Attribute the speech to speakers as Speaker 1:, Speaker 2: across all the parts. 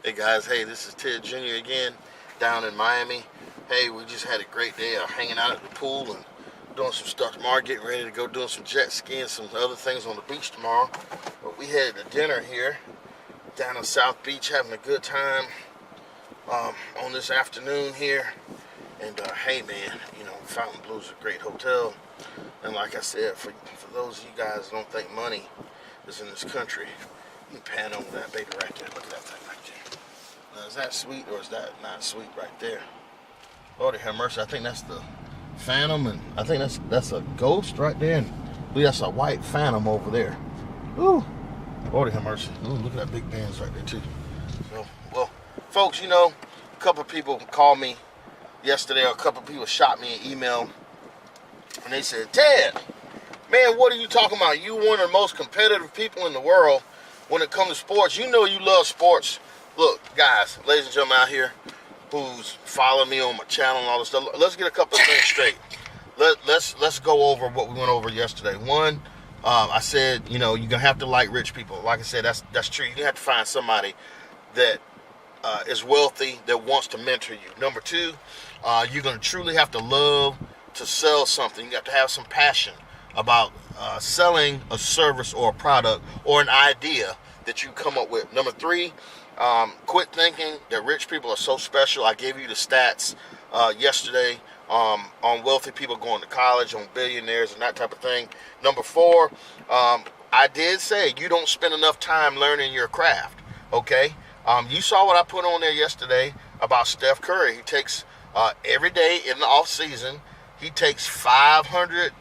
Speaker 1: Hey guys, hey, this is Ted Jr. again, down in Miami. Hey, we just had a great day of hanging out at the pool and doing some stuff tomorrow, getting ready to go doing some jet skiing, some other things on the beach tomorrow. But we had a dinner here down in South Beach, having a good time on this afternoon here. And hey man, Fontainebleau is a great hotel. And like I said, for those of you guys who don't think money is in this country, you can pan over that baby right there. Look at that thing right there. Now, is that sweet or is that not sweet right there? Lord have mercy. I think that's the Phantom, and I think that's a Ghost right there, and I believe that's a white Phantom over there. Ooh, Lord have mercy. Ooh, look at that big Benz right there too. So, well, folks, a couple of people called me yesterday, or a couple of people shot me an email, and they said, Ted, man, what are you talking about? You one of the most competitive people in the world when it comes to sports. You know you love sports. Look, guys, ladies and gentlemen out here who's following me on my channel and all this stuff, let's get a couple of things straight. Let's go over what we went over yesterday. One, I said, you're gonna have to like rich people. Like I said, that's true. You're gonna have to find somebody that is wealthy, that wants to mentor you. Number two, you're gonna truly have to love to sell something. You have to have some passion about selling a service or a product or an idea that you come up with. Number three, quit thinking that rich people are so special. I gave you the stats yesterday on wealthy people going to college, on billionaires and that type of thing. Number four, I did say you don't spend enough time learning your craft, okay? You saw what I put on there yesterday about Steph Curry. He takes, every day in the off season, he takes 500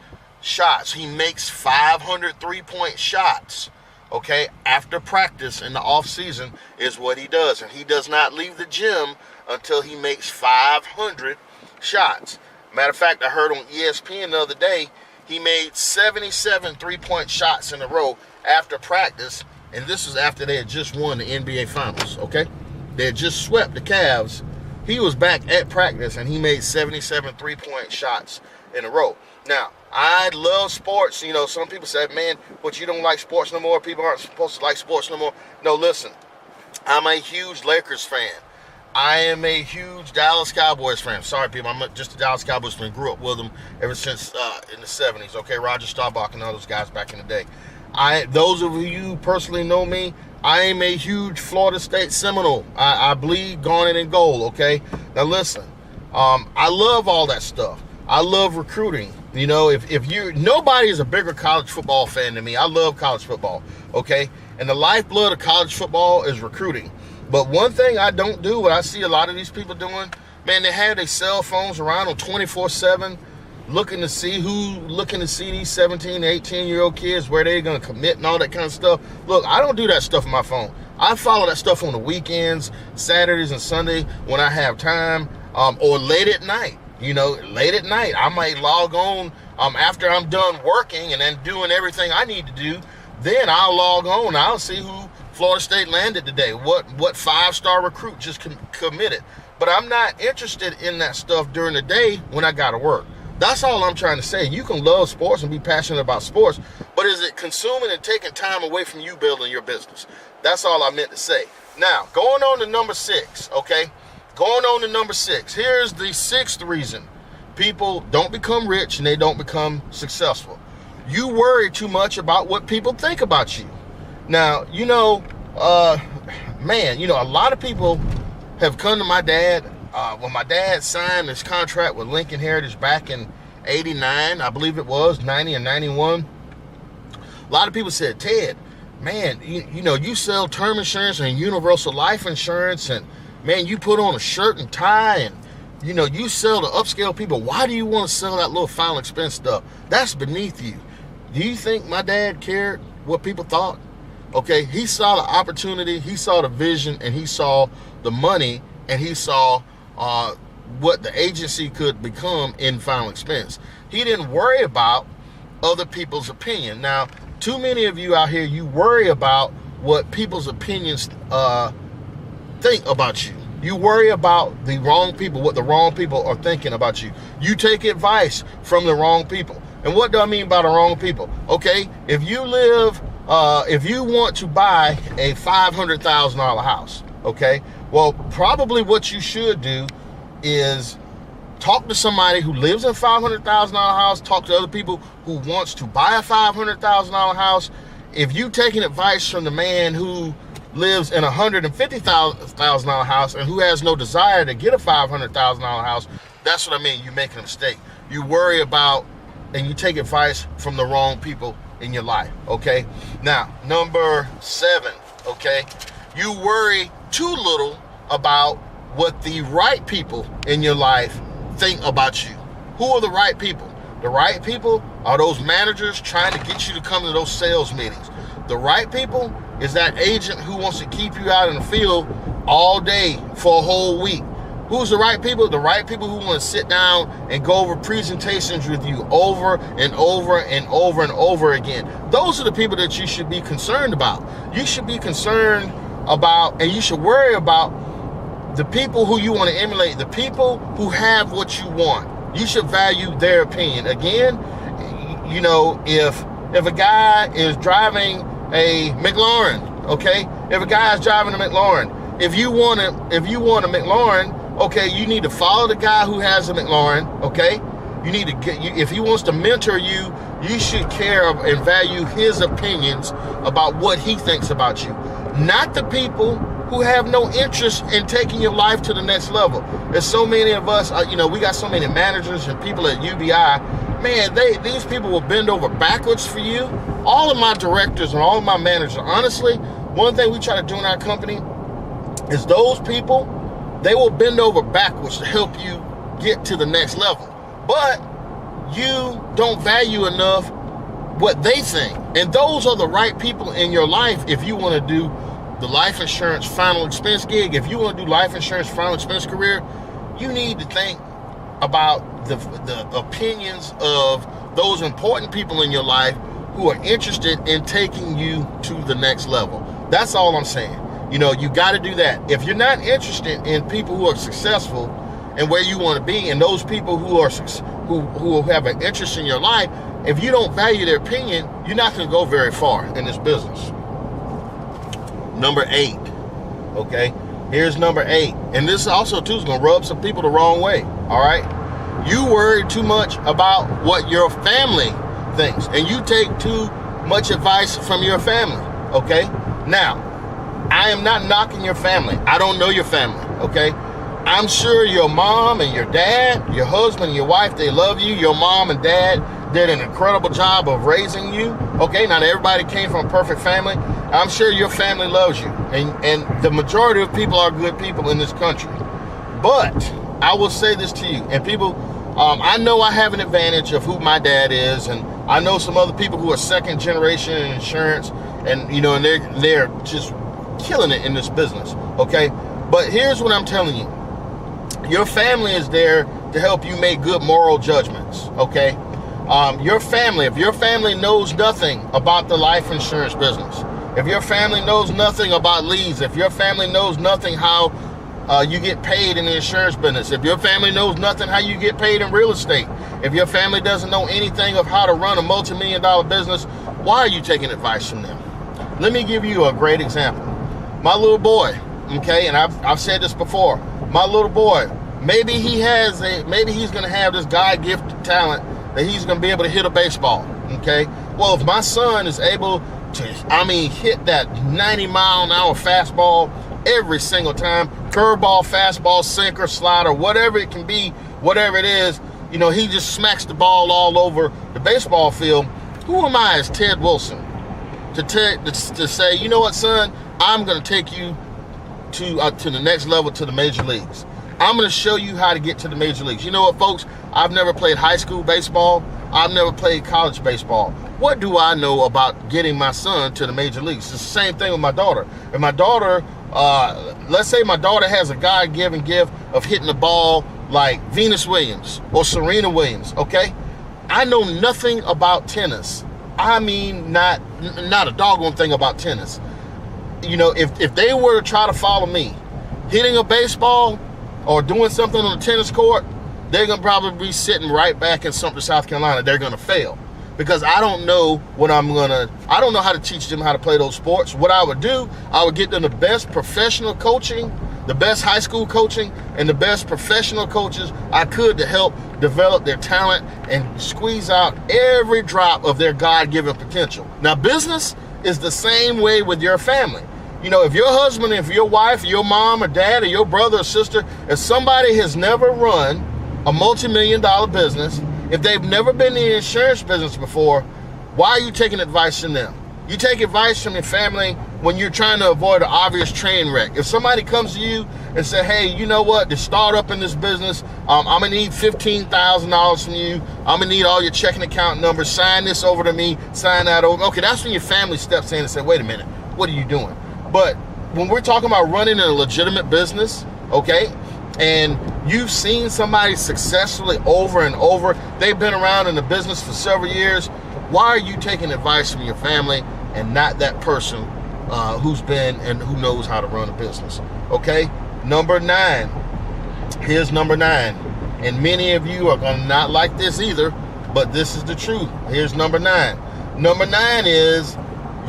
Speaker 1: shots. He makes 500 three-point shots. Okay, after practice in the off season is what he does, and he does not leave the gym until he makes 500 shots. Matter of fact, I heard on ESPN the other day he made 77 three-point shots in a row after practice, and this was after they had just won the NBA Finals. Okay, they had just swept the Cavs. He was back at practice and he made 77 three-point shots in a row. Now, I love sports. Some people say, man, but you don't like sports no more. People aren't supposed to like sports no more. No, listen, I'm a huge Lakers fan. I am a huge Dallas Cowboys fan. Sorry, people, I'm just a Dallas Cowboys fan. Grew up with them ever since in the 70s. Okay, Roger Staubach and all those guys back in the day. Those of you who personally know me, I am a huge Florida State Seminole. I bleed garnet and gold, okay? Now listen, I love all that stuff. I love recruiting. Nobody is a bigger college football fan than me. I love college football, okay? And the lifeblood of college football is recruiting. But one thing I don't do, what I see a lot of these people doing, man, they have their cell phones around on 24/7, looking to see these 17, 18-year-old kids, where they're going to commit and all that kind of stuff. Look, I don't do that stuff on my phone. I follow that stuff on the weekends, Saturdays and Sunday when I have time, or late at night. Late at night, I might log on after I'm done working and then doing everything I need to do. Then I'll log on. I'll see who Florida State landed today. What five-star recruit just committed. But I'm not interested in that stuff during the day when I got to work. That's all I'm trying to say. You can love sports and be passionate about sports, but is it consuming and taking time away from you building your business? That's all I meant to say. Now, going on to number 6, okay? Going on to number 6. Here's the 6th reason people don't become rich and they don't become successful. You worry too much about what people think about you. Now, a lot of people have come to my dad. When my dad signed his contract with Lincoln Heritage back in 89, I believe it was, 90 and 91, a lot of people said, Ted, man, you sell term insurance and universal life insurance, and man, you put on a shirt and tie, and you sell to upscale people. Why do you want to sell that little final expense stuff? That's beneath you. Do you think my dad cared what people thought? Okay, he saw the opportunity, he saw the vision, and he saw the money, and he saw what the agency could become in final expense. He didn't worry about other people's opinion. Now, too many of you out here, you worry about what people's opinions think about you. You worry about the wrong people, what the wrong people are thinking about you. You take advice from the wrong people. And what do I mean by the wrong people? Okay, if you want to buy a $500,000 house, okay? Well, probably what you should do is talk to somebody who lives in a $500,000 house, talk to other people who wants to buy a $500,000 house. If you taking advice from the man who lives in a $150,000 house and who has no desire to get a $500,000 house, that's what I mean. You're making a mistake. You worry about and you take advice from the wrong people in your life, okay? Now, number 7, okay? You worry too little about what the right people in your life think about you. Who are the right people? The right people are those managers trying to get you to come to those sales meetings. The right people is that agent who wants to keep you out in the field all day for a whole week. Who's the right people? The right people who want to sit down and go over presentations with you over and over and over and over again. Those are the people that you should be concerned about. You should be concerned about, and you should worry about the people who you want to emulate, the people who have what you want. You should value their opinion. Again, you know, if a guy is driving a McLaren, okay? If a guy is driving a McLaren, if you want a McLaren, okay, you need to follow the guy who has a McLaren, okay? You need to if he wants to mentor you, you should care and value his opinions about what he thinks about you. Not the people who have no interest in taking your life to the next level. There's so many of us, you know, we got so many managers and people at UBI. Man, these people will bend over backwards for you. All of my directors and all of my managers, honestly, one thing we try to do in our company is those people, they will bend over backwards to help you get to the next level. But you don't value enough what they think. And those are the right people in your life if you want to do the life insurance final expense gig. If you want to do life insurance final expense career, you need to think about the opinions of those important people in your life who are interested in taking you to the next level. That's all I'm saying. You know, you got to do that. If you're not interested in people who are successful and where you want to be, and those people who have an interest in your life, if you don't value their opinion, you're not going to go very far in this business. Number 8, okay? Here's number 8. And this also, too, is going to rub some people the wrong way, all right? You worry too much about what your family thinks, and you take too much advice from your family, okay? Now, I am not knocking your family. I don't know your family, okay? I'm sure your mom and your dad, your husband and your wife, they love you. Your mom and dad did an incredible job of raising you, okay? Not everybody came from a perfect family. I'm sure your family loves you, and the majority of people are good people in this country. But I will say this to you, and people, I know I have an advantage of who my dad is, and I know some other people who are second generation in insurance, and you know, and they're just killing it in this business, okay? But here's what I'm telling you. Your family is there to help you make good moral judgments, okay? Your family, if your family knows nothing about the life insurance business, if your family knows nothing about leads, if your family knows nothing how you get paid in the insurance business, if your family knows nothing how you get paid in real estate, if your family doesn't know anything of how to run a multi-million-dollar business, why are you taking advice from them? Let me give you a great example. My little boy, okay, and I've said this before, my little boy, maybe he's going to have this God-gifted talent that he's going to be able to hit a baseball, okay? Well, if my son is able to, hit that 90-mile-an-hour fastball every single time, curveball, fastball, sinker, slider, whatever it can be, whatever it is, you know, he just smacks the ball all over the baseball field. Who am I as Ted Wilson to say, you know what, son, I'm going to take you to the next level, to the major leagues. I'm going to show you how to get to the major leagues. You know what, folks? I've never played high school baseball. I've never played college baseball. What do I know about getting my son to the major leagues? It's the same thing with my daughter. If my daughter, let's say my daughter has a God-given gift of hitting the ball like Venus Williams or Serena Williams, okay? I know nothing about tennis. Not a doggone thing about tennis. You know, if they were to try to follow me, hitting a baseball or doing something on the tennis court, they're going to probably be sitting right back in Sumter, South Carolina. They're going to fail because I don't know I don't know how to teach them how to play those sports. What I would do, I would get them the best professional coaching, the best high school coaching, and the best professional coaches I could to help develop their talent and squeeze out every drop of their God-given potential. Now, business is the same way with your family. You know, if your husband, if your wife, your mom or dad, or your brother or sister, if somebody has never run a multi-million-dollar business, if they've never been in the insurance business before, why are you taking advice from them? You take advice from your family when you're trying to avoid an obvious train wreck. If somebody comes to you and say, hey, you know what, to start up in this business, I'm gonna need $15,000 from you. I'm gonna need all your checking account numbers. Sign this over to me, sign that over. Okay, that's when your family steps in and say, wait a minute, what are you doing? But when we're talking about running a legitimate business, okay, and you've seen somebody successfully over and over, they've been around in the business for several years, why are you taking advice from your family and not that person who's been and who knows how to run a business? Okay, number 9. Here's number 9. And many of you are gonna not like this either, but this is the truth. Here's number 9. Number 9 is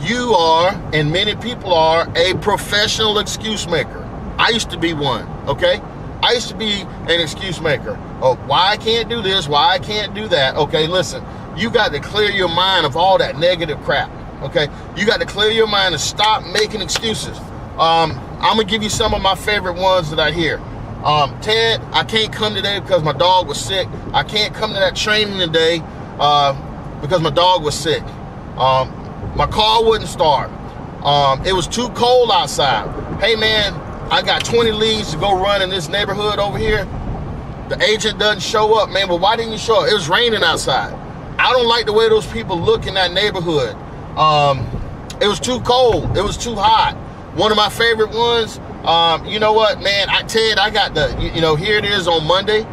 Speaker 1: you are, and many people are, a professional excuse maker. I used to be one, okay? I used to be an excuse maker. Oh, why I can't do this, why I can't do that. Okay, listen, you got to clear your mind of all that negative crap, okay? You got to clear your mind and stop making excuses. I'm gonna give you some of my favorite ones that I hear. Ted, I can't come today because my dog was sick. I can't come to that training today because my dog was sick. My car wouldn't start. It was too cold outside. Hey man, I got 20 leads to go run in this neighborhood over here. The agent doesn't show up, man. But why didn't you show up? It was raining outside. I don't like the way those people look in that neighborhood. It was too cold. It was too hot. One of my favorite ones, you know what, man, Ted, I got here it is on Monday.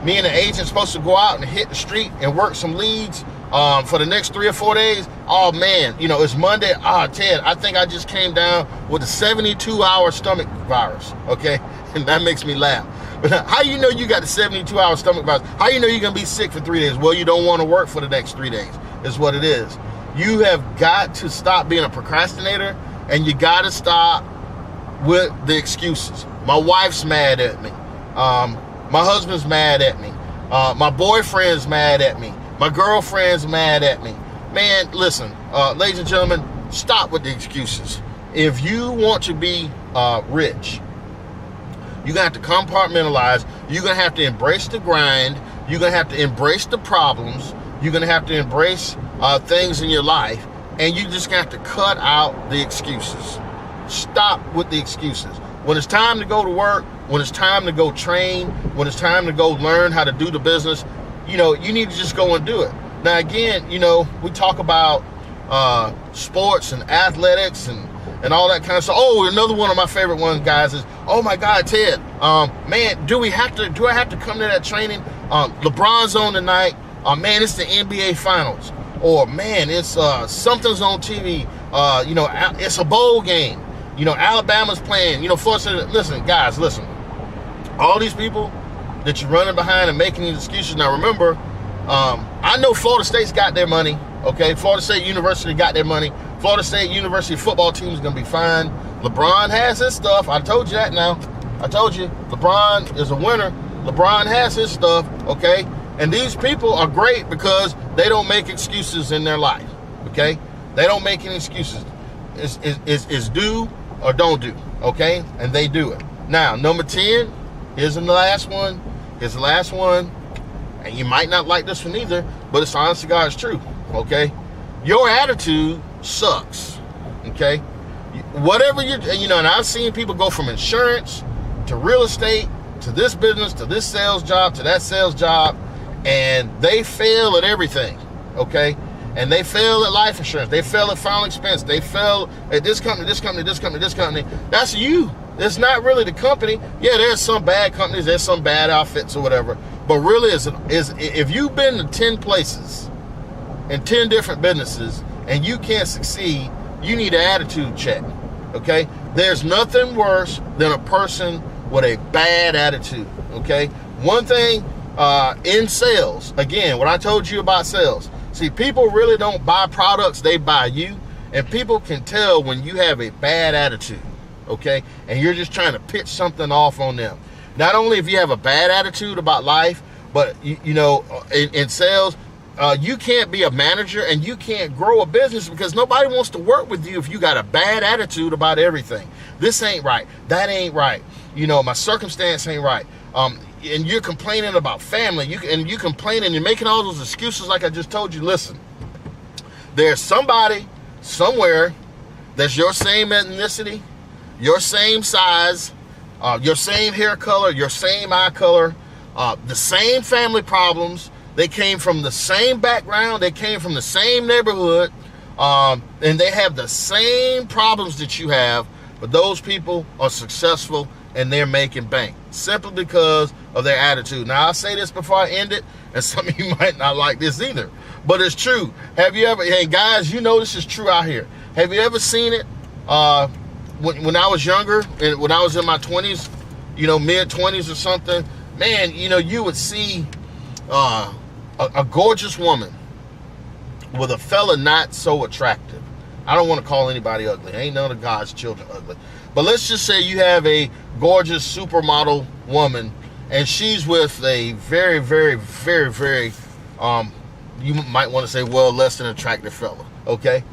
Speaker 1: Me and the agent supposed to go out and hit the street and work some leads for the next 3 or 4 days. Oh man, it's Monday. Ted, I think I just came down with a 72-hour stomach virus, okay? And that makes me laugh. But how you know you got the 72-hour stomach virus? How you know you're gonna be sick for 3 days? Well, you don't want to work for the next 3 days, is what it is. You have got to stop being a procrastinator, and you got to stop with the excuses. My wife's mad at me. My husband's mad at me. My boyfriend's mad at me. My girlfriend's mad at me. Man, listen, ladies and gentlemen, stop with the excuses. If you want to be rich, you're going to have to compartmentalize. You're going to have to embrace the grind. You're going to have to embrace the problems. You're going to have to embrace things in your life. And you just have to cut out the excuses. Stop with the excuses. When it's time to go to work, when it's time to go train, when it's time to go learn how to do the business, you need to just go and do it. Now, again, we talk about sports and athletics and all that kind of stuff. Oh, another one of my favorite ones, guys, is, oh my God, Ted, man, do I have to come to that training? LeBron's on tonight. Man, it's the NBA Finals. Or man, it's something's on TV. It's a bowl game. Alabama's playing. Listen, guys, listen. All these people that you're running behind and making these excuses. Now, remember, I know Florida State's got their money. Okay, Florida State University got their money. Florida State University football team is gonna be fine. LeBron has his stuff. I told you that now. I told you, LeBron is a winner. LeBron has his stuff. Okay. And these people are great because they don't make excuses in their life, okay? They don't make any excuses. It's do or don't do, okay? And they do it. Now, number 10, here's the last one. Here's the last one. And you might not like this one either, but it's honest to God's truth, okay? Your attitude sucks, okay? Whatever and I've seen people go from insurance to real estate to this business to this sales job to that sales job, and they fail at everything, okay? And they fail at life insurance. They fail at final expense. They fail at this company, this company, this company, this company. That's you. It's not really the company. Yeah, there's some bad companies. There's some bad outfits or whatever. But really, if you've been to 10 places and 10 different businesses and you can't succeed, you need an attitude check, okay? There's nothing worse than a person with a bad attitude, okay? One thing, in sales, again, what I told you about sales, See, people really don't buy products, they buy you. And people can tell when you have a bad attitude, okay? And you're just trying to pitch something off on them. Not only if you have a bad attitude about life, but you know, in sales, you can't be a manager and you can't grow a business because nobody wants to work with you if you got a bad attitude about everything. This ain't right. That ain't right. You know, my circumstance ain't right. And you're complaining about family. You're complaining, you're making all those excuses like I just told you. Listen, there's somebody somewhere that's your same ethnicity, your same size, your same hair color, your same eye color, the same family problems. They came from the same background. They came from the same neighborhood. And they have the same problems that you have. But those people are successful and they're making bank simply because of their attitude. Now, I'll say this before I end it, and some of you might not like this either, but it's true. Have you ever, hey guys, you know this is true out here. Have you ever seen it? When I was younger, and when I was in my 20s, you know, mid-20s or something, man, you know, you would see a gorgeous woman with a fella not so attractive. I don't want to call anybody ugly. Ain't none of God's children ugly. But let's just say you have a gorgeous supermodel woman, and she's with a very, very, very, very, you might want to say, well, less than attractive fella, okay?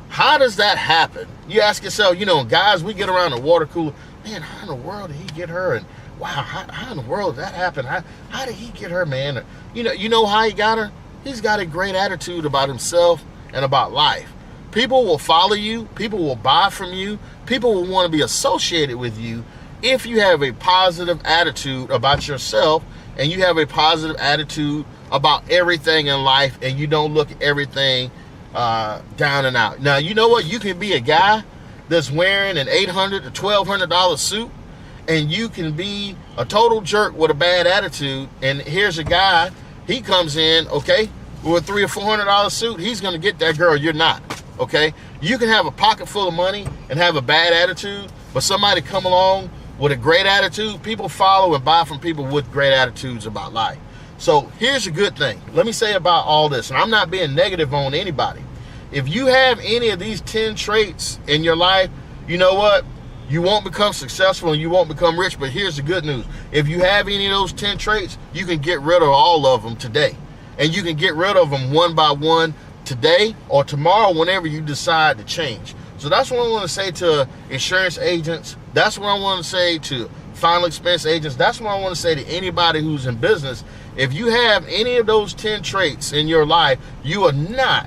Speaker 1: How does that happen? You ask yourself, you know, guys, we get around the water cooler, man, how in the world did he get her? And wow, how in the world did that happen? How did he get her, man? You know how he got her? He's got a great attitude about himself and about life. People will follow you. People will buy from you. People will want to be associated with you if you have a positive attitude about yourself and you have a positive attitude about everything in life and you don't look at everything down and out. Now, you know what? You can be a guy that's wearing an $800 to $1,200 suit and you can be a total jerk with a bad attitude. And here's a guy, he comes in, okay, with a $300 or $400 suit. He's going to get that girl. You're not. Okay, you can have a pocket full of money and have a bad attitude, but somebody come along with a great attitude, people follow and buy from people with great attitudes about life. So here's a good thing. Let me say about all this, and I'm not being negative on anybody. If you have any of these 10 traits in your life, you know what? You won't become successful and you won't become rich, but here's the good news. If you have any of those 10 traits, you can get rid of all of them today. And you can get rid of them one by one today or tomorrow whenever you decide to change. So that's what I want to say to insurance agents. That's what I want to say to final expense agents. That's what I want to say to anybody who's in business. If you have any of those 10 traits in your life, you are not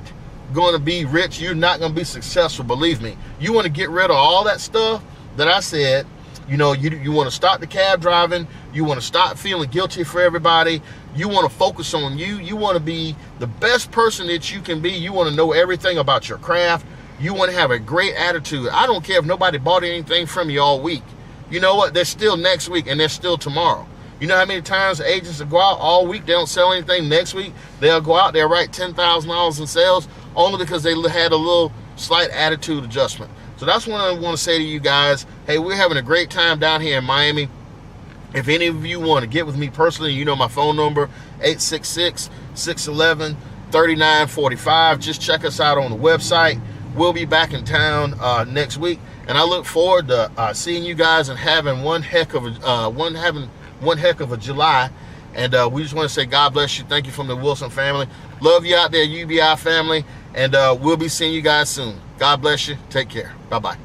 Speaker 1: going to be rich. You're not going to be successful. Believe me. You want to get rid of all that stuff that I said. You know, you want to stop the cab driving. You want to stop feeling guilty for everybody. You want to focus on you. You want to be the best person that you can be. You want to know everything about your craft. You want to have a great attitude. I don't care if nobody bought anything from you all week. You know what? There's still next week and there's still tomorrow. You know how many times agents will go out all week, they don't sell anything. Next week, they'll go out, they'll write $10,000 in sales only because they had a little slight attitude adjustment. So that's what I want to say to you guys. Hey, we're having a great time down here in Miami. If any of you want to get with me personally, you know my phone number, 866-611-3945. Just check us out on the website. We'll be back in town next week, and I look forward to seeing you guys and having one heck of a July. And we just want to say God bless you. Thank you from the Wilson family. Love you out there, UBI family, and we'll be seeing you guys soon. God bless you. Take care. Bye-bye.